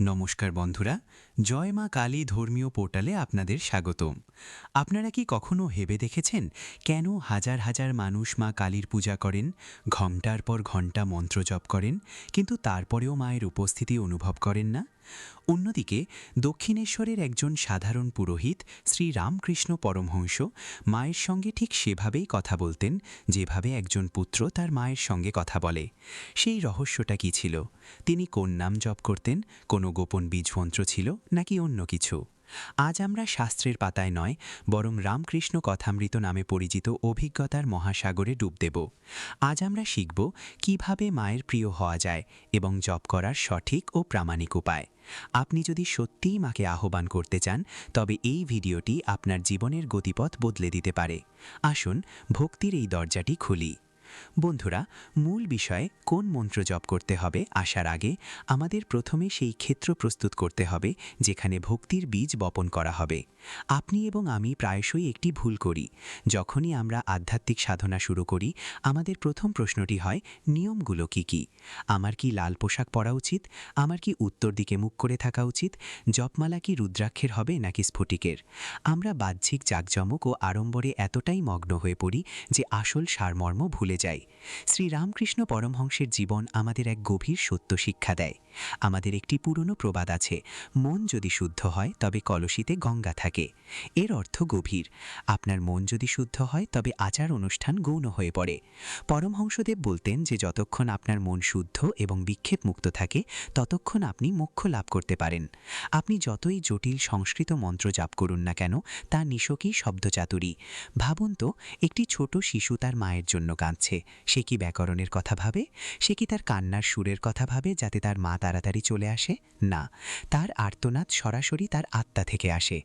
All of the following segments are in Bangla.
নমস্কার বন্ধুরা, জয় মা কালী ধর্মীয় পোর্টালে আপনাদের স্বাগতম। আপনারা কি কখনো ভেবে দেখেছেন কেন হাজার হাজার মানুষ মা কালীর পূজা করেন, ঘণ্টার পর ঘণ্টা মন্ত্র জপ করেন, কিন্তু তারপরেও মায়ের উপস্থিতি অনুভব করেন না? অন্যদিকে দক্ষিণেশ্বরের একজন সাধারণ পুরোহিত শ্রী রামকৃষ্ণ পরমহংস মায়ের সঙ্গে ঠিক সেভাবেই কথা বলতেন যেভাবে একজন পুত্র তার মায়ের সঙ্গে কথা বলে। সেই রহস্যটা কি ছিল? তিনি কোন নাম জপ করতেন? কোনো গোপন বীজমন্ত্র ছিল নাকি অন্য কিছু? আজ আমরা শাস্ত্রের পাতায় নয়, বরং রামকৃষ্ণ কথামৃত নামে পরিচিত অভিজ্ঞতার মহাসাগরে ডুব দেব। আজ আমরা শিখব কিভাবে মায়ের প্রিয় হওয়া যায় এবং জপ করার সঠিক ও প্রামাণিক উপায়। আপনি যদি সত্যিই মাকে আহ্বান করতে চান, তবে এই ভিডিওটি আপনার জীবনের গতিপথ বদলে দিতে পারে। আসুন ভক্তির এই দরজাটি খুলি। বন্ধুরা, মূল বিষয়ে কোন মন্ত্র জপ করতে হবে আসার আগে আমাদের প্রথমে সেই ক্ষেত্র প্রস্তুত করতে হবে যেখানে ভক্তির বীজ বপন করা হবে। আপনি এবং আমি প্রায়শই একটি ভুল করি। যখনই আমরা আধ্যাত্মিক সাধনা শুরু করি, আমাদের প্রথম প্রশ্নটি হয়, নিয়মগুলো কি কি? আমার কি লাল পোশাক পরা উচিত? আমার কি উত্তর দিকে মুখ করে থাকা উচিত? জপমালা কি রুদ্রাক্ষের হবে নাকি স্ফটিকের? আমরা বাহ্যিক জাঁকজমক ও আড়ম্বরে এতটাই মগ্ন হয়ে পড়ি যে আসল সারমর্ম ভুলে যাই। শ্রীরামকৃষ্ণ পরমহংসের জীবন আমাদের এক গভীর সত্য শিক্ষা দেয়। আমাদের একটি পুরনো প্রবাদ আছে, মন যদি শুদ্ধ হয় তবে কলসিতে গঙ্গা থাকে। এর অর্থ গভীর। আপনার মন যদি শুদ্ধ হয় তবে আচার অনুষ্ঠান গৌণ হয়ে পড়ে। পরমহংসদেব বলতেন যে যতক্ষণ আপনার মন শুদ্ধ এবং বিক্ষেপ মুক্ত থাকে, ততক্ষণ আপনি মোক্ষ লাভ করতে পারেন। আপনি যতই জটিল সংস্কৃত মন্ত্র জাপ করুন না কেন, তা নিশকই শব্দচাতুরী। ভাবুন তো, একটি ছোট শিশু তার মায়ের জন্য কাঁদছে। সে কি ব্যাকরণের কথা ভাবে? সে কি তার কান্নার সুরের কথা ভাবে যাতে তার মা তাড়াতাড়ি চলে আসে? না, তার আর্তনাদ সরাসরি তার আত্মা থেকে আসে।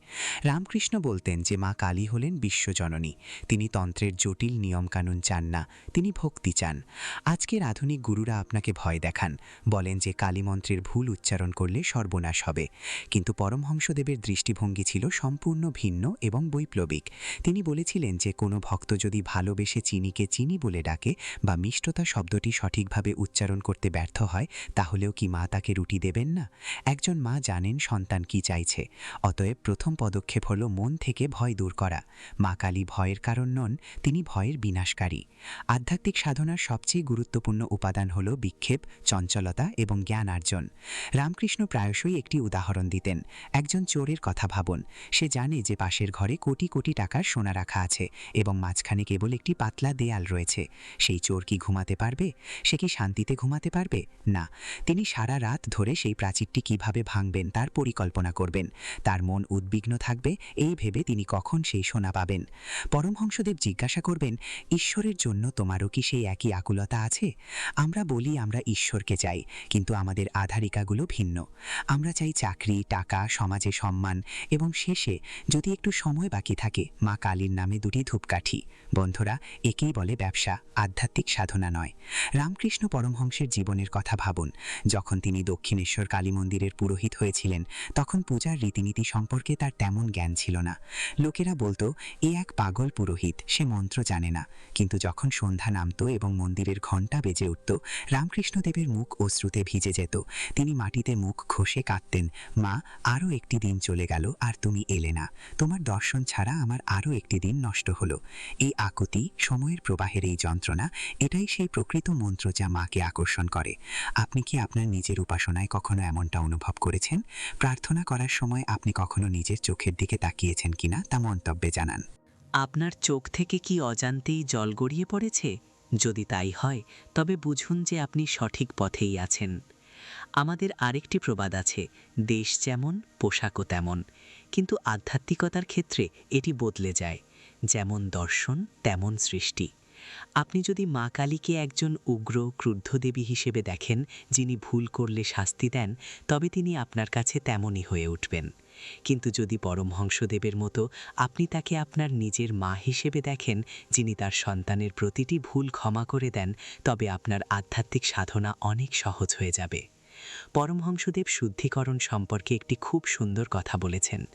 রামকৃষ্ণ বলতেন যে মা কালী হলেন বিশ্বজননী। তিনি তন্ত্রের জটিল নিয়মকানুন চান না, তিনি ভক্তি চান। আজকের আধুনিক গুরুরা আপনাকে ভয় দেখান, বলেন যে কালী মন্ত্রের ভুল উচ্চারণ করলে সর্বনাশ হবে। কিন্তু পরমহংসদেবের দৃষ্টিভঙ্গি ছিল সম্পূর্ণ ভিন্ন এবং বৈপ্লবিক। তিনি বলেছিলেন যে কোনো ভক্ত যদি ভালোবেসে চিনিকে চিনি বলে ডাকে বা মিষ্টতা শব্দটি সঠিকভাবে উচ্চারণ করতে ব্যর্থ হয়, তাহলেও কি মা তাকে রুটি দেবেন না? একজন মা জানেন সন্তান কি চাইছে। অতএব প্রথম পদক্ষেপ হলো মন থেকে ভয় দূর করা। মা কালী ভয়ের কারণ নন, তিনি ভয়ের বিনাশকারী। আধ্যাত্মিক সাধনার সবচেয়ে গুরুত্বপূর্ণ উপাদান হল বিক্ষেপ, চঞ্চলতা এবং জ্ঞান অর্জন। রামকৃষ্ণ প্রায়শই একটি উদাহরণ দিতেন। একজন চোরের কথা ভাবুন। সে জানে যে পাশের ঘরে কোটি কোটি টাকার সোনা রাখা আছে এবং মাঝখানে কেবল একটি পাতলা দেয়াল রয়েছে। সেই চোর কি ঘুমাতে পারবে? সে কি শান্তিতে ঘুমাতে পারবে? না। তিনি সারা রাত ধরে সেই প্রাচীরটি কিভাবে ভাঙবেন তার পরিকল্পনা করবেন। তার মন উদ্বিগ্ন থাকবে এই ভেবে তিনি কখন সেই সোনা পাবেন। পরমহংসদেব জিজ্ঞাসা করবেন, ঈশ্বরের জন্য তোমারও কি সেই একই আকুলতা আছে? আমরা বলি আমরা ঈশ্বরকে চাই, কিন্তু আমাদের আধারিকাগুলো ভিন্ন। আমরা চাই চাকরি, টাকা, সমাজে সম্মান এবং শেষে যদি একটু সময় বাকি থাকে, মা কালীর নামে দুটি ধূপকাঠি। বন্ধুরা, একেই বলে ব্যবসা, আধ্যাত্মিক সাধনা নয়। রামকৃষ্ণ পরমহংসের জীবনের কথা ভাবুন। যখন তিনি দক্ষিণেশ্বর কালী মন্দিরের পুরোহিত হয়েছিলেন, তখন পূজার রীতিনীতি সম্পর্কে তার তেমন জ্ঞান ছিল না। লোকেরা বলতো, এ এক পাগল পুরোহিত, সে মন্ত্র জানে না। কিন্তু যখন সন্ধ্যা নামত এবং মন্দিরের ঘণ্টা বেজে উঠত, রামকৃষ্ণদেবের মুখ অশ্রুতে ভিজে যেত। তিনি মাটিতে মুখ ঘষে কাঁদতেন, মা, আরও একটি দিন চলে গেল আর তুমি এলে না। তোমার দর্শন ছাড়া আমার আরও একটি দিন নষ্ট হলো। এই আকুতি, সময়ের প্রবাহের এই যন্ত্রণা, এটাই সেই প্রকৃত মন্ত্র যা মাকে আকর্ষণ করে। আপনি কি আপনার নিজের উপাসনায় কখনো এমনটা অনুভব করেছেন? প্রার্থনা করার সময় আপনি কখনো নিজের চোখের দিকে তাকিয়েছেন কিনা তা মন্তব্যে জানান। আপনার চোখ থেকে কি অজান্তেই জল গড়িয়ে পড়েছে? যদি তাই হয়, তবে বুঝুন যে আপনি সঠিক পথেই আছেন। আমাদের আরেকটি প্রবাদ আছে, দেশ যেমন পোশাকও তেমন। কিন্তু আধ্যাত্মিকতার ক্ষেত্রে এটি বদলে যায়। যেমন দর্শন তেমন সৃষ্টি। আপনি যদি মা কালীকে একজন উগ্র, ক্রুদ্ধ দেবী হিসেবে দেখেন, যিনি ভুল করলে শাস্তি দেন, তবে তিনি আপনার কাছে তেমনই হয়ে উঠবেন। কিন্তু যদি পরমহংসদেবের মতো আপনি তাকে আপনার নিজের মা হিসেবে দেখেন, যিনি তার সন্তানের প্রতিটি ভুল ক্ষমা করে দেন, তবে আপনার আধ্যাত্মিক সাধনা অনেক সহজ হয়ে যাবে। পরমহংসদেব শুদ্ধিকরণ সম্পর্কে একটি খুব সুন্দর কথা বলেছেন।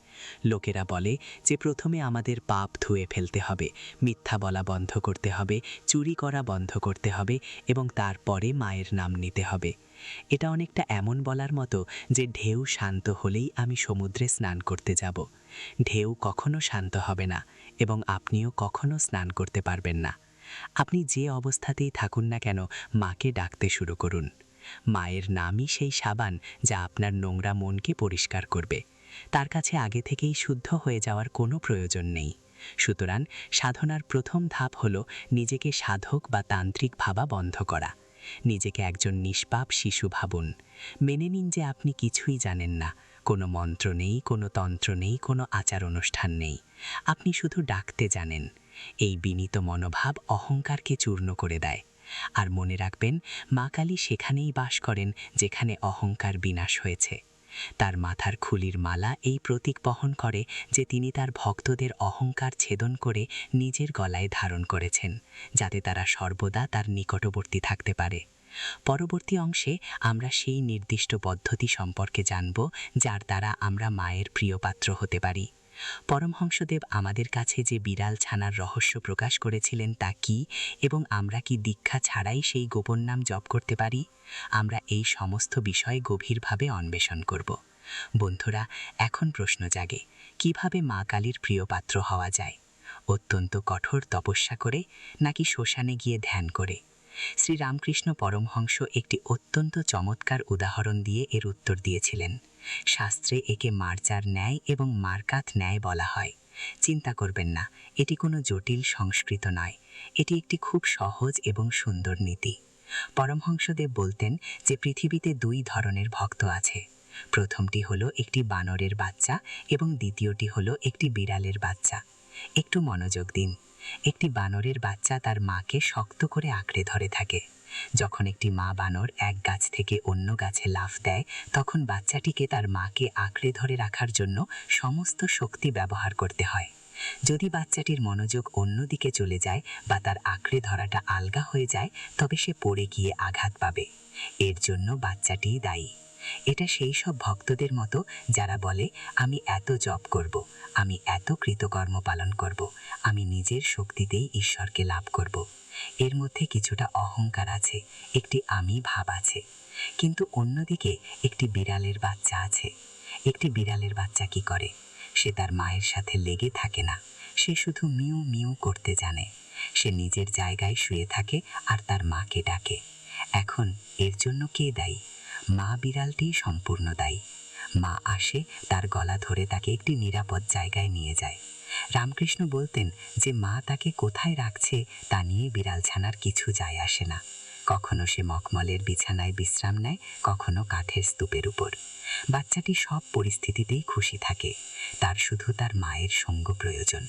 লোকেরা বলে যে প্রথমে আমাদের পাপ ধুয়ে ফেলতে হবে, মিথ্যা বলা বন্ধ করতে হবে, চুরি করা বন্ধ করতে হবে এবং তারপরে মায়ের নাম নিতে হবে। এটা অনেকটা এমন বলার মতো যে ঢেউ শান্ত হলেই আমি সমুদ্রে স্নান করতে যাব। ঢেউ কখনো শান্ত হবে না এবং আপনিও কখনো স্নান করতে পারবেন না। আপনি যে অবস্থাতেই থাকুন না কেন, মাকে ডাকতে শুরু করুন। মায়ের নামই সেই সাবান যা আপনার নোংরা মনকে পরিষ্কার করবে। তার কাছে আগে থেকেই শুদ্ধ হয়ে যাওয়ার কোনো প্রয়োজন নেই। সুতরাং সাধনার প্রথম ধাপ হল নিজেকে সাধক বা তান্ত্রিক ভাবা বন্ধ করা। নিজেকে একজন নিষ্পাপ শিশু ভাবুন। মেনে নিন যে আপনি কিছুই জানেন না। কোনো মন্ত্র নেই, কোনো তন্ত্র নেই, কোনো আচার অনুষ্ঠান নেই। আপনি শুধু ডাকতে জানেন। এই বিনীত মনোভাব অহংকারকে চূর্ণ করে দেয়। আর মনে রাখবেন, মা কালী সেখানেই বাস করেন যেখানে অহংকার বিনাশ হয়েছে। তার মাথার খুলির মালা এই প্রতীক বহন করে যে তিনি তার ভক্তদের অহংকার ছেদন করে নিজের গলায় ধারণ করেছেন, যাতে তারা সর্বদা তার নিকটবর্তী থাকতে পারে। পরবর্তী অংশে আমরা সেই নির্দিষ্ট পদ্ধতি সম্পর্কে জানব যার দ্বারা আমরা মায়ের প্রিয় পাত্র হতে পারি। পরমহংসদেব আমাদের কাছে যে বিড়াল ছানার রহস্য প্রকাশ করেছিলেন তা কি, এবং আমরা কি দীক্ষা ছাড়াই সেই গোপন নাম জপ করতে পারি? আমরা এই সমস্ত বিষয়ে গভীরভাবে অন্বেষণ করব। বন্ধুরা, এখন প্রশ্ন জাগে, কিভাবে মা কালীর প্রিয় পাত্র হওয়া যায়? অত্যন্ত কঠোর তপস্যা করে, নাকি শ্মশানে গিয়ে ধ্যান করে? শ্রীরামকৃষ্ণ পরমহংস একটি অত্যন্ত চমৎকার উদাহরণ দিয়ে এর উত্তর দিয়েছিলেন। শাস্ত্রে একে মার্জার ন্যায় এবং মার্কাত ন্যায় বলা হয়। চিন্তা করবেন না, এটি কোনো জটিল সংস্কৃত নয়। এটি একটি খুব সহজ এবং সুন্দর নীতি। পরমহংসদেব বলতেন যে পৃথিবীতে দুই ধরনের ভক্ত আছে। প্রথমটি হলো একটি বানরের বাচ্চা এবং দ্বিতীয়টি হলো একটি বিড়ালের বাচ্চা। একটু মনোযোগ দিন। একটি বানরের বাচ্চা তার মাকে শক্ত করে আঁকড়ে ধরে থাকে। যখন একটি মা বানর এক গাছ থেকে অন্য গাছে লাফ দেয়, তখন বাচ্চাটিকে তার মাকে আঁকড়ে ধরে রাখার জন্য সমস্ত শক্তি ব্যবহার করতে হয়। যদি বাচ্চাটির মনোযোগ অন্যদিকে চলে যায় বা তার আঁকড়ে ধরাটা আলগা হয়ে যায়, তবে সে পড়ে গিয়ে আঘাত পাবে। এর জন্য বাচ্চাটিই দায়ী। এটা সেই সব ভক্তদের মতো যারা বলে, আমি এত জপ করব, আমি এত কৃতকর্ম পালন করব, আমি নিজের শক্তিতেই ঈশ্বরকে লাভ করব। এর মধ্যে কিছুটা অহংকার আছে, একটি আমি ভাব আছে। কিন্তু অন্যদিকে একটি বিড়ালের বাচ্চা আছে। একটি বিড়ালের বাচ্চা কি করে? সে তার মায়ের সাথে লেগে থাকে না। সে শুধু মিউ মিউ করতে জানে। সে নিজের জায়গায় শুয়ে থাকে আর তার মাকে ডাকে। এখন এর জন্য কে দায়ী? মা বিড়ালটি সম্পূর্ণ দায়ী। মা আসে, তার গলা ধরে তাকে একটি নিরাপদ জায়গায় নিয়ে যায়। রামকৃষ্ণ বলতেন যে মা তাকে কোথায় রাখছে তা নিয়ে বিড়াল ছানার কিছু যায় আসে না। কখনো সে মখমলের বিছানায় বিশ্রাম নেয়, কখনো কাঠের স্তূপের উপর। বাচ্চাটি সব পরিস্থিতিতেই খুশি থাকে। তার শুধু তার মায়ের সঙ্গ প্রয়োজন।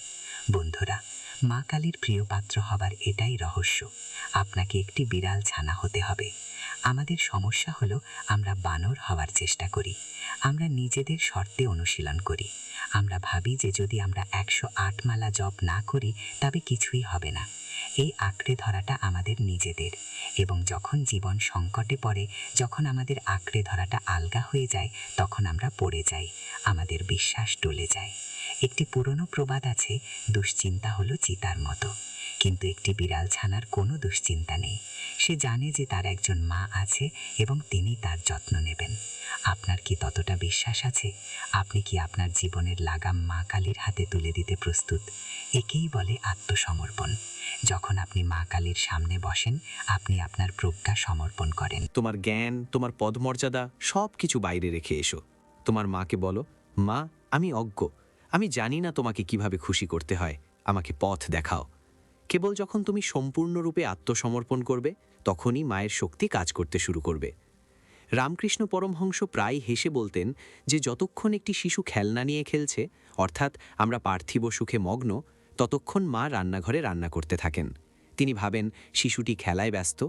বন্ধুরা, মা কালীর প্রিয় পাত্র হবার এটাই রহস্য। আপনাকে একটি বিড়াল ছানা হতে হবে। আমাদের সমস্যা হলো আমরা বানর হওয়ার চেষ্টা করি। আমরা নিজেদের শর্তে অনুশীলন করি। আমরা ভাবি যে যদি আমরা 108 মালা জপ না করি তবে কিছুই হবে না। এই আঁকড়ে ধরাটা আমাদের নিজেদের, এবং যখন জীবন সংকটে পড়ে, যখন আমাদের আঁকড়ে ধরাটা আলগা হয়ে যায়, তখন আমরা পড়ে যাই, আমাদের বিশ্বাস টলে যায়। একটি পুরনো প্রবাদ আছে, দুশ্চিন্তা হলো চিতার মতো। কিন্তু একটি বিড়াল ছানার কোনো দুশ্চিন্তা নেই। সে জানে যে তার একজন মা আছে এবং তিনি তার যত্ন নেবেন। আপনার কি ততটা বিশ্বাস আছে? আপনি কি আপনার জীবনের লাগাম মা কালীর হাতে তুলে দিতে প্রস্তুত? একেই বলে আত্মসমর্পণ। যখন আপনি মা কালীর সামনে বসেন, আপনি আপনার প্রজ্ঞা সমর্পণ করেন। তোমার জ্ঞান, তোমার পদমর্যাদা সব কিছু বাইরে রেখে এসো। তোমার মাকে বলো, মা, আমি অজ্ঞ, আমি জানি না তোমাকে কিভাবে খুশি করতে হয়, আমাকে পথ দেখাও। কেবল যখন তুমি সম্পূর্ণরূপে আত্মসমর্পণ করবে, তখনই মায়ের শক্তি কাজ করতে শুরু করবে। রামকৃষ্ণ পরমহংস প্রায় হেসে বলতেন যে যতক্ষণ একটি শিশু খেলনা নিয়ে খেলছে, অর্থাৎ আমরা পার্থিব সুখে মগ্ন, ততক্ষণ মা রান্নাঘরে রান্না করতে থাকেন। তিনি ভাবেন শিশুটি খেলায় ব্যস্ত,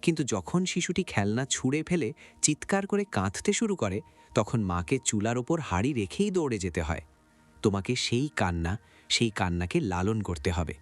কিন্তু যখন শিশুটি খেলনা ছুঁড়ে ফেলে চিৎকার করে কাঁদতে শুরু করে, তখন মাকে চুলার ওপর হাঁড়ি রেখেই দৌড়ে যেতে হয়। তোমাকে সেই কান্নাকে লালন করতে হবে।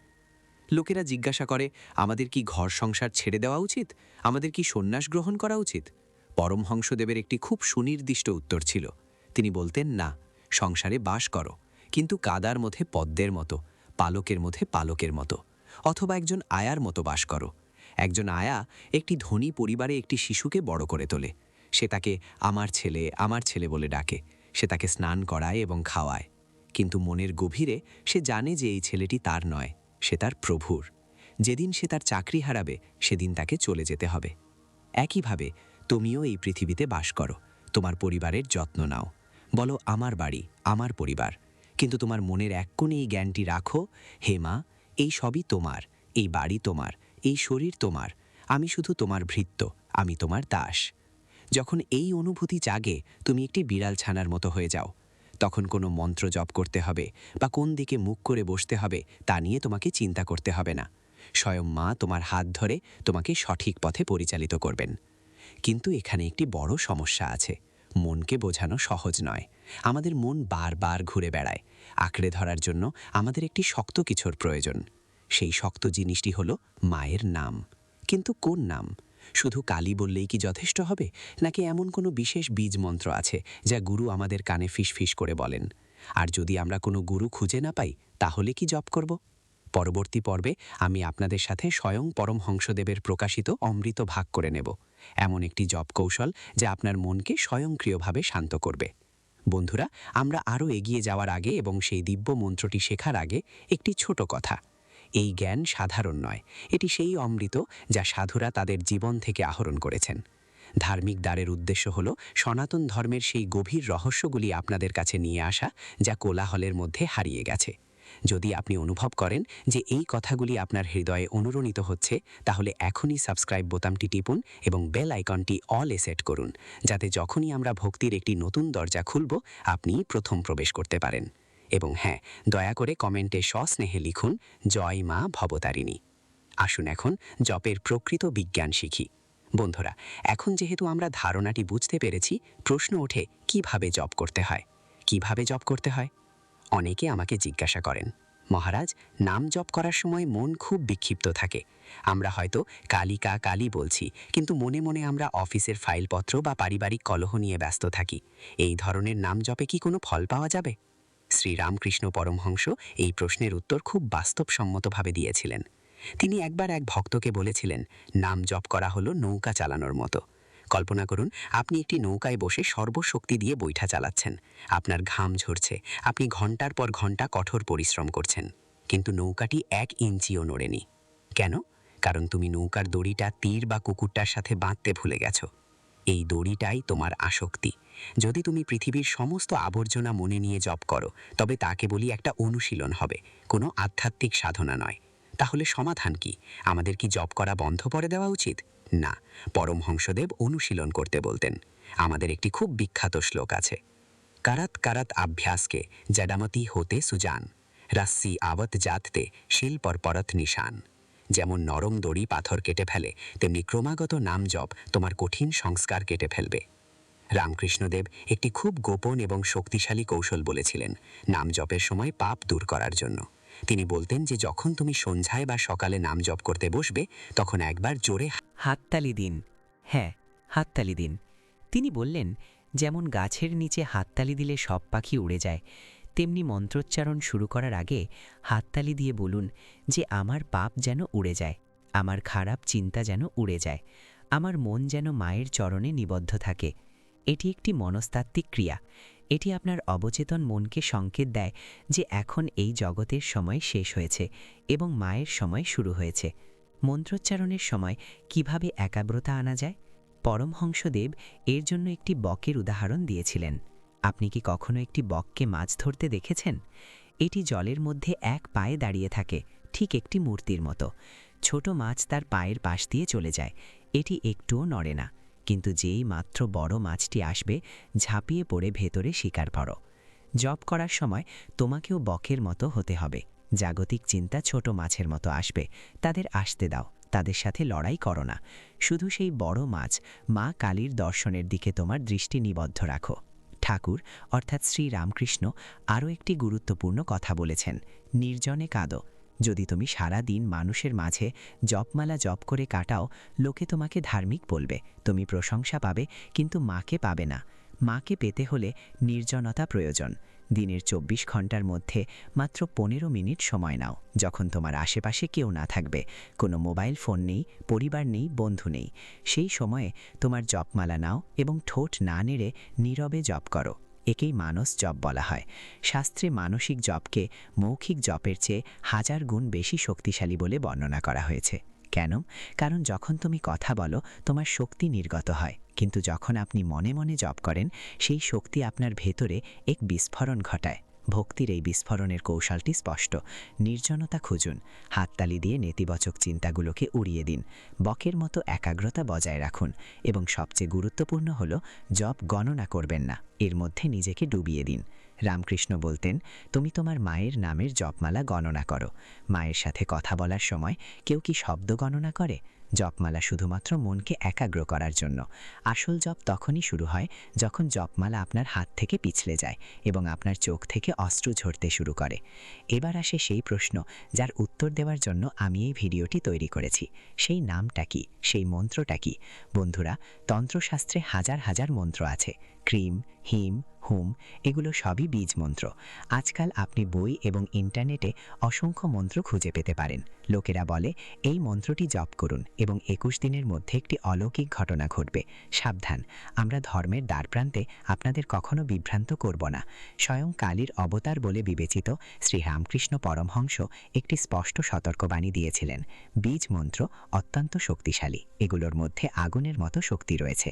লোকেরা জিজ্ঞাসা করে, আমাদের কি ঘর সংসার ছেড়ে দেওয়া উচিত? আমাদের কি সন্ন্যাস গ্রহণ করা উচিত? পরমহংসদেবের একটি খুব সুনির্দিষ্ট উত্তর ছিল। তিনি বলতেন, না, সংসারে বাস করো, কিন্তু কাদার মধ্যে পদ্মের মতো, পালকের মধ্যে পালকের মতো, অথবা একজন আয়ার মতো বাস করো। একজন আয়া একটি ধনী পরিবারে একটি শিশুকে বড় করে তোলে। সে তাকে আমার ছেলে বলে ডাকে। সে তাকে স্নান করায় এবং খাওয়ায়। কিন্তু মনের গভীরে সে জানে যে এই ছেলেটি তার নয়, সে তার প্রভুর। যেদিন সে তার চাকরি হারাবে সেদিন তাকে চলে যেতে হবে। একইভাবে তুমিও এই পৃথিবীতে বাস করো, তোমার পরিবারের যত্ন নাও, বলো আমার বাড়ি, আমার পরিবার। কিন্তু তোমার মনের এক কোণে এই জ্ঞানটি রাখো, হে মা, এই সবই তোমার, এই বাড়ি তোমার, এই শরীর তোমার, আমি শুধু তোমার ভৃত্য, আমি তোমার দাস। যখন এই অনুভূতি জাগে, তুমি একটি বিড়াল ছানার মতো হয়ে যাও। তখন কোনো মন্ত্র জপ করতে হবে বা কোন দিকে মুখ করে বসতে হবে তা নিয়ে তোমাকে চিন্তা করতে হবে না। স্বয়ং মা তোমার হাত ধরে তোমাকে সঠিক পথে পরিচালিত করবেন। কিন্তু এখানে একটি বড় সমস্যা আছে। মনকে বোঝানো সহজ নয়। আমাদের মন বারবার ঘুরে বেড়ায়। আঁকড়ে ধরার জন্য আমাদের একটি শক্ত কিছুর প্রয়োজন। সেই শক্ত জিনিসটি হলো মায়ের নাম। কিন্তু কোন নাম? শুধু কালী বললেই কি যথেষ্ট হবে, নাকি এমন কোনো বিশেষ বীজ মন্ত্র আছে যা গুরু আমাদের কানে ফিসফিস করে বলেন? আর যদি আমরা কোনো গুরু খুঁজে না পাই, তাহলে কি জপ করব? পরবর্তী পর্বে আমি আপনাদের সাথে স্বয়ং পরমহংসদেবের প্রকাশিত অমৃত ভাগ করে নেব, এমন একটি জপ কৌশল যা আপনার মনকে স্বয়ংক্রিয়ভাবে শান্ত করবে। বন্ধুরা, আমরা আরও এগিয়ে যাওয়ার আগে এবং সেই দিব্য মন্ত্রটি শেখার আগে একটি ছোট কথা। এই জ্ঞান সাধারণ নয়, এটি সেই অমৃত যা সাধুরা তাদের জীবন থেকে আহরণ করেছেন। ধার্মিক দ্বারের উদ্দেশ্য হল সনাতন ধর্মের সেই গভীর রহস্যগুলি আপনাদের কাছে নিয়ে আসা যা কোলাহলের মধ্যে হারিয়ে গেছে। যদি আপনি অনুভব করেন যে এই কথাগুলি আপনার হৃদয়ে অনুরণিত হচ্ছে, তাহলে এখনই সাবস্ক্রাইব বোতামটি টিপুন এবং বেল আইকনটি অলে সেট করুন, যাতে যখনই আমরা ভক্তির একটি নতুন দরজা খুলব, আপনি প্রথম প্রবেশ করতে পারেন। এবং হ্যাঁ, দয়া করে কমেন্টে সস্নেহে লিখুন, জয় মা ভবতারিণী। আসুন এখন জপের প্রকৃত বিজ্ঞান শিখি। বন্ধুরা, এখন যেহেতু আমরা ধারণাটি বুঝতে পেরেছি, প্রশ্ন ওঠে কিভাবে জপ করতে হয়। কিভাবে জপ করতে হয়? অনেকে আমাকে জিজ্ঞাসা করেন, মহারাজ, নাম জপ করার সময় মন খুব বিক্ষিপ্ত থাকে। আমরা হয়তো কালিকা কালী বলছি, কিন্তু মনে মনে আমরা অফিসের ফাইলপত্র বা পারিবারিক কলহ নিয়ে ব্যস্ত থাকি। এই ধরনের নাম জপে কি কোনো ফল পাওয়া যাবে? শ্রীরামকৃষ্ণ পরমহংস এই প্রশ্নের উত্তর খুব বাস্তবসম্মতভাবে দিয়েছিলেন। তিনি একবার এক ভক্তকে বলেছিলেন, নাম জপ করা হলো নৌকা চালানোর মতো। কল্পনা করুন, আপনি একটি নৌকায় বসে সর্বশক্তি দিয়ে বৈঠা চালাচ্ছেন। আপনার ঘাম ঝরছে, আপনি ঘন্টার পর ঘন্টা কঠোর পরিশ্রম করছেন, কিন্তু নৌকাটি 1 ইঞ্চিও নড়েনি। কেন? কারণ তুমি নৌকার দড়িটা তীর বা কুকুরটার সাথে বাঁধতে ভুলে গেছো। এই দড়িটাই তোমার আসক্তি। যদি তুমি পৃথিবীর সমস্ত আবর্জনা মনে নিয়ে জপ করো, তবে তাকে বলি একটা অনুশীলন হবে, কোনো আধ্যাত্মিক সাধনা নয়। তাহলে সমাধান কি? আমাদের কি জপ করা বন্ধ করে দেওয়া উচিত? না, পরমহংসদেব অনুশীলন করতে বলতেন। আমাদের একটি খুব বিখ্যাত শ্লোক আছে, करत करत अभ्यास के जडामती होते सुजान, रस्सी आवत जातते শিল পর পরত নিশান। যেমন নরম দড়ি পাথর কেটে ফেলে, তেমনি ক্রমাগত নাম জপ তোমার কঠিন সংস্কার কেটে ফেলবে। রামকৃষ্ণদেব একটি খুব গোপন এবং শক্তিশালী কৌশল বলেছিলেন নাম জপের সময় পাপ দূর করার জন্য। তিনি বলতেন যে যখন তুমি সন্ধ্যায় বা সকালে নাম জপ করতে বসবে, তখন একবার জোরে হাততালি দিন। হ্যাঁ, হাততালি দিন। তিনি বললেন, যেমন গাছের নিচে হাততালি দিলে সব পাখি উড়ে যায়, তেমনি মন্ত্রোচ্চারণ শুরু করার আগে হাততালি দিয়ে বলুন যে আমার পাপ যেন উড়ে যায়, আমার খারাপ চিন্তা যেন উড়ে যায়, আমার মন যেন মায়ের চরণে নিবদ্ধ থাকে। এটি একটি মনস্তাত্ত্বিক ক্রিয়া। এটি আপনার অবচেতন মনকে সংকেত দেয় যে এখন এই জগতের সময় শেষ হয়েছে এবং মায়ের সময় শুরু হয়েছে। মন্ত্রোচ্চারণের সময় কিভাবে একাগ্রতা আনা যায়? পরমহংসদেব এর জন্য একটি বকের উদাহরণ দিয়েছিলেন। আপনি কি কখনো একটি বককে মাছ ধরতে দেখেছেন? এটি জলের মধ্যে এক পায়ে দাঁড়িয়ে থাকে, ঠিক একটি মূর্তির মতো। ছোট মাছ তার পায়ের পাশ দিয়ে চলে যায়, এটি একটুও নড়ে না। কিন্তু যেই মাত্র বড় মাছটি আসবে, ঝাঁপিয়ে পড়ে ভেতরে শিকার করো। জপ করার সময় তোমাকেও বকের মতো হতে হবে। জাগতিক চিন্তা ছোট মাছের মতো আসবে, তাদের আসতে দাও, তাদের সাথে লড়াই করো না। শুধু সেই বড় মাছ মা কালীর দর্শনের দিকে তোমার দৃষ্টি নিবদ্ধ রাখো। ঠাকুর অর্থাৎ শ্রী রামকৃষ্ণ আরও একটি গুরুত্বপূর্ণ কথা বলেছেন, নির্জনে কাঁদো। যদি তুমি সারা দিন মানুষের মাঝে জপমালা জপ করে কাটাও, লোকে তোমাকে ধার্মিক বলবে, তুমি প্রশংসা পাবে, কিন্তু মাকে পাবে না। মাকে পেতে হলে নির্জনতা প্রয়োজন। দিনের ২৪ ঘন্টার মধ্যে মাত্র ১৫ মিনিট সময় নাও, যখন তোমার আশেপাশে কেউ না থাকবে, কোনো মোবাইল ফোন নেই, পরিবার নেই, বন্ধু নেই। সেই সময়ে তোমার জপমালা নাও এবং ঠোঁট না নেড়ে নীরবে জপ করো। একেই মানস জপ বলা হয়। শাস্ত্রে মানসিক জপকে মৌখিক জপের চেয়ে ১০০০ গুণ বেশি শক্তিশালী বলে বর্ণনা করা হয়েছে। কেন? কারণ যখন তুমি কথা বলো তোমার শক্তি নির্গত হয়, কিন্তু যখন আপনি মনে মনে জপ করেন সেই শক্তি আপনার ভেতরে এক বিস্ফোরণ ঘটায়। ভক্তির এই বিস্ফোরণের কৌশলটি স্পষ্ট। নির্জনতা খুঁজুন, হাততালি দিয়ে নেতিবাচক চিন্তাগুলোকে উড়িয়ে দিন, বকের মতো একাগ্রতা বজায় রাখুন এবং সবচেয়ে গুরুত্বপূর্ণ হল জপ গণনা করবেন না, এর মধ্যে নিজেকে ডুবিয়ে দিন। রামকৃষ্ণ বলতেন, তুমি তোমার মায়ের নামের জপমালা গণনা করো। মায়ের সাথে কথা বলার সময় কেউ কি শব্দ গণনা করে? জপমালা শুধুমাত্র মনকে একাগ্র করার জন্য। আসল জপ তখনই শুরু হয় যখন জপমালা আপনার হাত থেকে পিছলে যায় এবং আপনার চোখ থেকে অশ্রু ঝরতে শুরু করে। এবার আসে সেই প্রশ্ন যার উত্তর দেওয়ার জন্য আমি এই ভিডিওটি তৈরি করেছি। সেই নামটা কি? সেই মন্ত্রটা কি? বন্ধুরা, তন্ত্রশাস্ত্রে হাজার হাজার মন্ত্র আছে। ক্রিম, হিম, হুম এগুলো সবই বীজ মন্ত্র। আজকাল আপনি বই এবং ইন্টারনেটে অসংখ্য মন্ত্র খুঁজে পেতে পারেন। লোকেরা বলে এই মন্ত্রটি জপ করুন এবং ২১ দিনের মধ্যে একটি অলৌকিক ঘটনা ঘটবে। সাবধান, আমরা ধর্মের দ্বারপ্রান্তে আপনাদের কখনো বিভ্রান্ত করব না। স্বয়ং কালীর অবতার বলে বিবেচিত শ্রী রামকৃষ্ণ পরমহংস একটি স্পষ্ট সতর্কবাণী দিয়েছিলেন। বীজ মন্ত্র অত্যন্ত শক্তিশালী, এগুলোর মধ্যে আগুনের মতো শক্তি রয়েছে।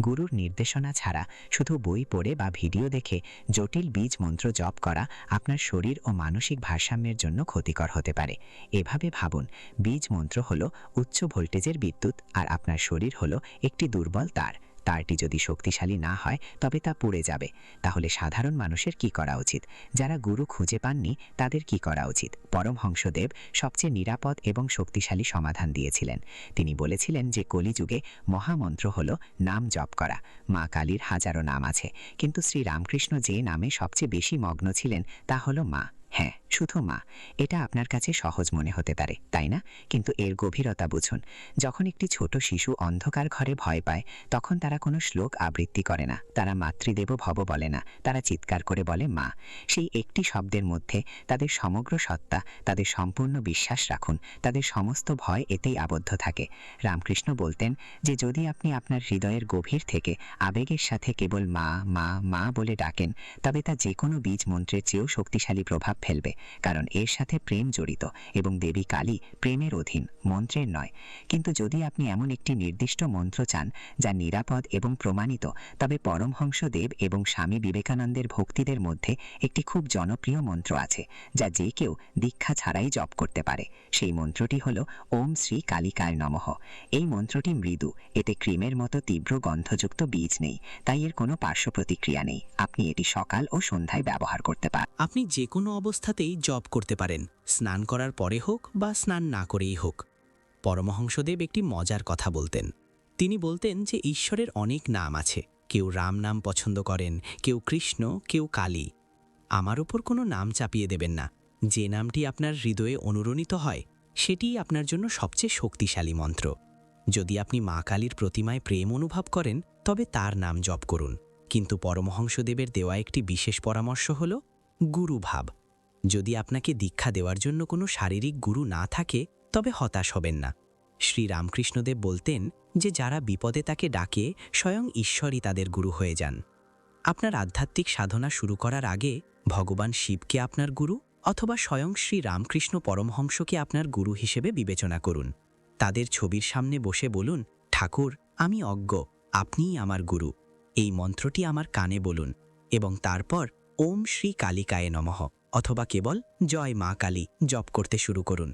গুরুর নির্দেশনা ছাড়া শুধু বই পড়ে বা ভিডিও দেখে জটিল বীজ মন্ত্র জপ করা আপনার শরীর ও মানসিক ভারসাম্যের জন্য ক্ষতিকর হতে পারে। এভাবে ভাবুন, বীজ মন্ত্র হলো উচ্চ ভোল্টেজের বিদ্যুৎ আর আপনার শরীর হলো একটি দুর্বল তার। তারটি যদি শক্তিশালী না হয় তবে তা পুড়ে যাবে। তাহলে সাধারণ মানুষের কি করা উচিত? যারা গুরু খুঁজে পাননি তাদের কি করা উচিত? পরমহংসদেব সবচেয়ে নিরাপদ এবং শক্তিশালী সমাধান দিয়েছিলেন। তিনি বলেছিলেন যে কলিযুগে মহামন্ত্র হলো নাম জপ করা। মা কালীর হাজারো নাম আছে, কিন্তু শ্রী রামকৃষ্ণ যে নামে সবচেয়ে বেশি মগ্ন ছিলেন তা হলো মা। হ্যাঁ, শুধু মা। এটা আপনার কাছে সহজ মনে হতে পারে, তাই না? কিন্তু এর গভীরতা বুঝুন। যখন একটি ছোট শিশু অন্ধকার ঘরে ভয় পায় তখন তারা কোনো শ্লোক আবৃত্তি করে না, তারা মাতৃদেব ভব বলে না, তারা চিৎকার করে বলে মা। সেই একটি শব্দের মধ্যে তাদের সমগ্র সত্তা, তাদের সম্পূর্ণ বিশ্বাস রাখুন, তাদের সমস্ত ভয় এতেই আবদ্ধ থাকে। রামকৃষ্ণ বলতেন যে যদি আপনি আপনার হৃদয়ের গভীর থেকে আবেগের সাথে কেবল মা মা মা বলে ডাকেন তবে তা যে কোনো বীজ মন্ত্রের চেয়েও শক্তিশালী প্রভাব ফেলবে, কারণ এর সাথে প্রেম জড়িত এবং দেবী কালী প্রেমের অধীন, মন্ত্রের নয়। কিন্তু যদি আপনি এমন একটি নির্দিষ্ট মন্ত্র চান যা নিরাপদ এবং প্রমাণিত, তবে পরমহংসদেব এবং স্বামী বিবেকানন্দের ভক্তিদের মধ্যে একটি খুব জনপ্রিয় মন্ত্র আছে যা যে কেউ দীক্ষা ছাড়াই জপ করতে পারে। সেই মন্ত্রটি হল ওম শ্রী কালিকায় নমঃ। এই মন্ত্রটি মৃদু, এতে ক্রিমের মতো তীব্র গন্ধযুক্ত বীজ নেই, তাই এর কোনো পার্শ্ব প্রতিক্রিয়া নেই। আপনি এটি সকাল ও সন্ধ্যায় ব্যবহার করতে পারেন। আপনি যে কোনো অবস্থাতেই জপ করতে পারেন, স্নান করার পরে হোক বা স্নান না করেই হোক। পরমহংসদেব একটি মজার কথা বলতেন। তিনি বলতেন যে ঈশ্বরের অনেক নাম আছে। কেউ রাম নাম পছন্দ করেন, কেউ কৃষ্ণ, কেউ কালী। আমার ওপর কোনো নাম চাপিয়ে দেবেন না। যে নামটি আপনার হৃদয়ে অনুরণিত হয় সেটিই আপনার জন্য সবচেয়ে শক্তিশালী মন্ত্র। যদি আপনি মা কালীর প্রতিমায় প্রেম অনুভব করেন তবে তার নাম জপ করুন। কিন্তু পরমহংসদেবের দেওয়া একটি বিশেষ পরামর্শ হল গুরুভাব। যদি আপনাকে দীক্ষা দেওয়ার জন্য কোনো শারীরিক গুরু না থাকে তবে হতাশ হবেন না। শ্রী রামকৃষ্ণদেব বলতেন যে যারা বিপদে তাকে ডাকে স্বয়ং ঈশ্বরই তাদের গুরু হয়ে যান। আপনার আধ্যাত্মিক সাধনা শুরু করার আগে ভগবান শিবকে আপনার গুরু অথবা স্বয়ং শ্রী রামকৃষ্ণ পরমহংসকে আপনার গুরু হিসেবে বিবেচনা করুন। তাদের ছবির সামনে বসে বলুন, ঠাকুর, আমি অজ্ঞ, আপনিই আমার গুরু। এই মন্ত্রটি আমার কানে বলুন এবং তারপর ওম শ্রী কালিকায় নমঃ অথবা কেবল জয় মা কালী জপ করতে শুরু করুন।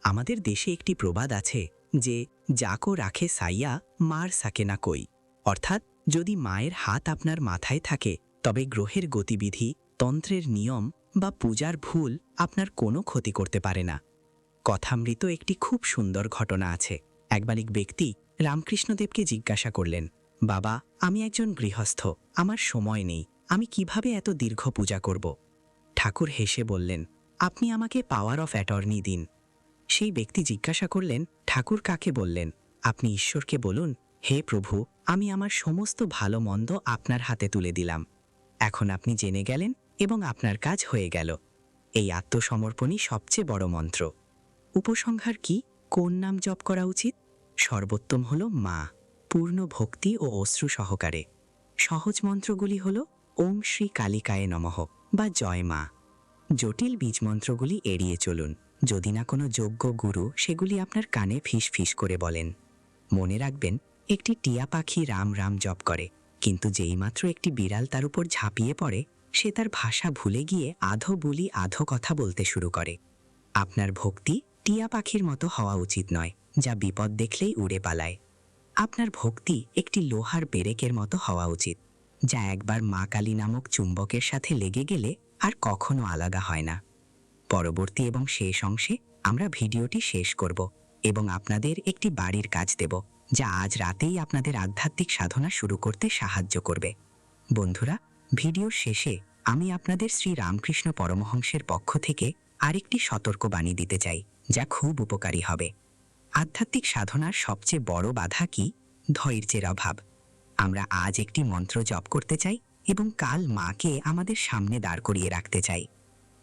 আমাদের দেশে একটি প্রবাদ আছে যে যাকো রাখে সাইয়া মার সাকে না কই, অর্থাৎ যদি মায়ের হাত আপনার মাথায় থাকে তবে গ্রহের গতিবিধি, তন্ত্রের নিয়ম বা পূজার ভুল আপনার কোনো ক্ষতি করতে পারে না। কথামৃত একটি খুব সুন্দর ঘটনা আছে। একবার এক ব্যক্তি রামকৃষ্ণদেবকে জিজ্ঞাসা করলেন, বাবা, আমি একজন গৃহস্থ, আমার সময় নেই, আমি কিভাবে এত দীর্ঘ পূজা করব? ঠাকুর হেসে বললেন, আপনি আমাকে পাওয়ার অফ অ্যাটর্নি দিন। সেই ব্যক্তি জিজ্ঞাসা করলেন, ঠাকুর কাকে বললেন? আপনি ঈশ্বরকে বলুন, হে প্রভু, আমি আমার সমস্ত ভালো মন্দ আপনার হাতে তুলে দিলাম। এখন আপনি জেনে গেলেন এবং আপনার কাজ হয়ে গেল। এই আত্মসমর্পণই সবচেয়ে বড় মন্ত্র। উপসংহার কি? কোন নাম জপ করা উচিত? সর্বোত্তম হল মা, পূর্ণ ভক্তি ও অশ্রু সহকারে। সহজ মন্ত্রগুলি হল ওম শ্রী কালিকায়ে নমঃ বা জয় মা। জটিল বীজমন্ত্রগুলি এড়িয়ে চলুন, যদি না কোনো যোগ্য গুরু সেগুলি আপনার কানে ফিস ফিস করে বলেন। মনে রাখবেন, একটি টিয়া পাখি রাম রাম জপ করে, কিন্তু যেইমাত্র একটি বিড়াল তার উপর ঝাঁপিয়ে পড়ে, সে তার ভাষা ভুলে গিয়ে আধো বুলি আধো কথা বলতে শুরু করে। আপনার ভক্তি টিয়া পাখির মতো হওয়া উচিত নয়, যা বিপদ দেখলেই উড়ে পালায়। আপনার ভক্তি একটি লোহার পেরেকের মতো হওয়া উচিত, যা একবার মা কালী নামক চুম্বকের সাথে লেগে গেলে আর কখনো আলাদা হয় না। পরবর্তী এবং শেষ অংশে আমরা ভিডিওটি শেষ করব এবং আপনাদের একটি বাড়ির কাজ দেব, যা আজ রাতেই আপনাদের আধ্যাত্মিক সাধনা শুরু করতে সাহায্য করবে। বন্ধুরা, ভিডিওর শেষে আমি আপনাদের শ্রী রামকৃষ্ণ পরমহংসের পক্ষ থেকে আরেকটি সতর্কবাণী দিতে চাই, যা খুব উপকারী হবে। আধ্যাত্মিক সাধনার সবচেয়ে বড় বাধা কি? ধৈর্যের অভাব। আমরা আজ একটি মন্ত্র জপ করতে চাই এবং কাল মাকে আমাদের সামনে দাঁড় করিয়ে রাখতে চাই।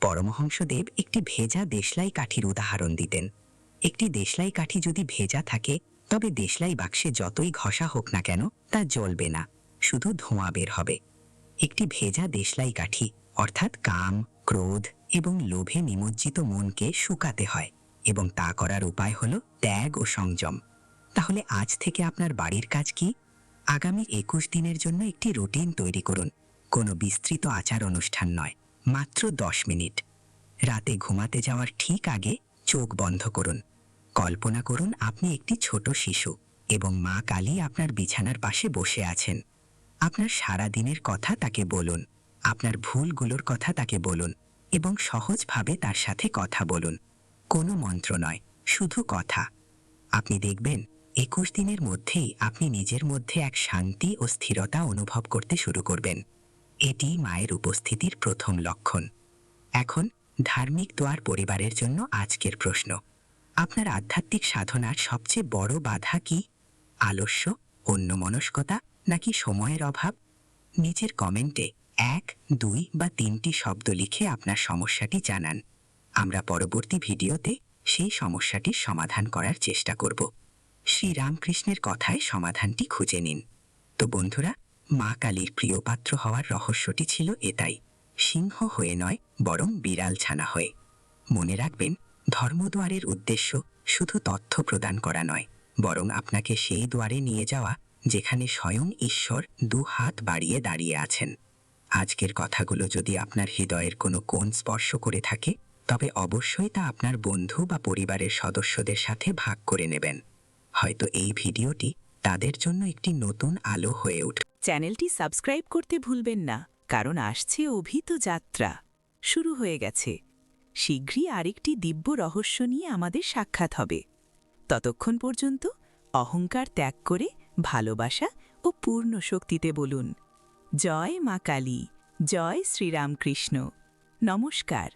পরমহংসদেব একটি ভেজা দেশলাই কাঠির উদাহরণ দিতেন। একটি দেশলাই কাঠি যদি ভেজা থাকে, তবে দেশলাই বাক্সে যতই ঘষা হোক না কেন তা জ্বলবে না, শুধু ধোঁয়া বের হবে। একটি ভেজা দেশলাই কাঠি অর্থাৎ কাম, ক্রোধ এবং লোভে নিমজ্জিত মনকে শুকাতে হয়, এবং তা করার উপায় হল ত্যাগ ও সংযম। তাহলে আজ থেকে আপনার বাড়ির কাজ কি? আগামী 21 দিনের জন্য একটি রুটিন তৈরি করুন। কোনো বিস্তৃত আচার অনুষ্ঠান নয়, মাত্র 10 মিনিট। রাতে ঘুমাতে যাওয়ার ঠিক আগে চোখ বন্ধ করুন। কল্পনা করুন আপনি একটি ছোট শিশু এবং মা কালী আপনার বিছানার পাশে বসে আছেন। আপনার সারা দিনের কথা তাকে বলুন, আপনার ভুলগুলোর কথা তাকে বলুন এবং সহজভাবে তার সাথে কথা বলুন। কোনো মন্ত্র নয়, শুধু কথা। আপনি দেখবেন 21 দিনের মধ্যেই আপনি নিজের মধ্যে এক শান্তি ও স্থিরতা অনুভব করতে শুরু করবেন। এটি মায়ের উপস্থিতির প্রথম লক্ষণ। এখন ধার্মিক দোয়ার পরিবারের জন্য আজকের প্রশ্ন: আপনার আধ্যাত্মিক সাধনার সবচেয়ে বড় বাধা কি? আলস্য, অন্যমনস্কতা, নাকি সময়ের অভাব? নিচের কমেন্টে 1, 2 বা 3টি শব্দ লিখে আপনার সমস্যাটি জানান। আমরা পরবর্তী ভিডিওতে সেই সমস্যাটির সমাধান করার চেষ্টা করব। শ্রীরামকৃষ্ণের কথায় সমাধানটি খুঁজে নিন। তো বন্ধুরা, মা কালীর প্রিয় পাত্র হওয়ার রহস্যটি ছিল এটাই, সিংহ হয়ে নয়, বরং বিড়াল ছানা হয়ে। মনে রাখবেন, ধর্মদুয়ারের উদ্দেশ্য শুধু তথ্য প্রদান করা নয়, বরং আপনাকে সেই দুয়ারে নিয়ে যাওয়া যেখানে স্বয়ং ঈশ্বর 2 হাত বাড়িয়ে দাঁড়িয়ে আছেন। আজকের কথাগুলো যদি আপনার হৃদয়ের কোনো কোণ স্পর্শ করে থাকে, তবে অবশ্যই তা আপনার বন্ধু বা পরিবারের সদস্যদের সাথে ভাগ করে নেবেন। হয়তো এই ভিডিওটি তাদের জন্য একটি নতুন আলো হয়ে উঠবে। চ্যানেলটি সাবস্ক্রাইব করতে ভুলবেন না, কারণ আসছে অভিত যাত্রা শুরু হয়ে গেছে। শীঘ্রই আরেকটি দিব্য রহস্য নিয়ে আমাদের সাক্ষাৎ হবে। ততক্ষণ পর্যন্ত অহংকার ত্যাগ করে ভালোবাসা ও পূর্ণ শক্তিতে বলুন, জয় মা কালী, জয় শ্রীরামকৃষ্ণ। নমস্কার।